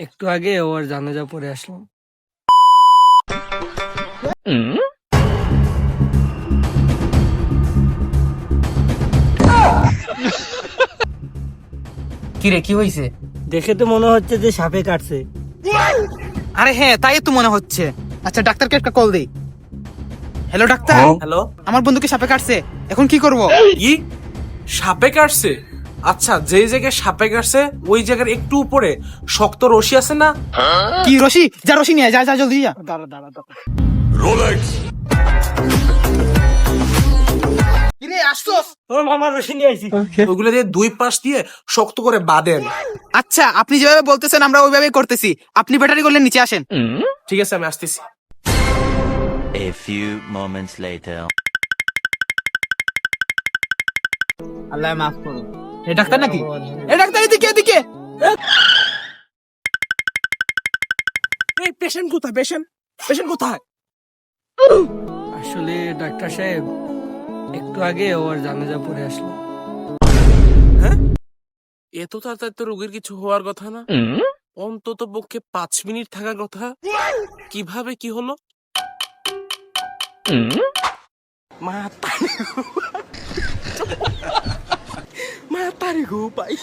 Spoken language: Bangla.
একটু আগে ওর জানাজা পড়ে আসলাম। কি রে, কি হয়েছে? দেখে তো মনে হচ্ছে যে সাপে কাটছে। আরে হ্যাঁ, তাই তো মনে হচ্ছে। আচ্ছা, ডাক্তারকে একটা কল দেই। Hello doctor. হ্যালো, আমার বন্ধুকে সাপে কাটছে, এখন কি করব? কি সাপে কাটছে? আচ্ছা, যেই জায়গায় সাপে কাটছে ওই জায়গার একটু উপরে শক্ত রশি আছে না? কি রশি? যা রশি নিয়ে আয়, যা যা জলদি যা। দাঁড়া দাঁড়া দাঁড়া। কি রে, আসছস? ও মামা রশি নিয়ে আইছি। ওইগুলো দিয়ে দুই পাশ দিয়ে শক্ত করে বাঁধেন। আচ্ছা, আপনি যেভাবে বলতেছেন আমরা ওইভাবেই করতেছি। আপনি ব্যাটারি করলে নিচে আসেন। ঠিক আছে, আমি আসতেছি। A few moments later. আল্লাহ মাফ করুন। এ ডাক্তার নাকি? এ ডাক্তার, এদিকে এদিকে। এই পেশেন্ট কোথায়? পেশেন্ট পেশেন্ট কোথায়? আসলে ডাক্তার সাহেব, একটু আগে ওর জানাজা পড়ে আসলাম। হ্যাঁ, এত তাড়াতাড়ি তো রোগীর কিছু হওয়ার কথা না, অন্তত পক্ষে 5 মিনিট থাকার কথা। কিভাবে কি হলো? মাতারি গো পাই।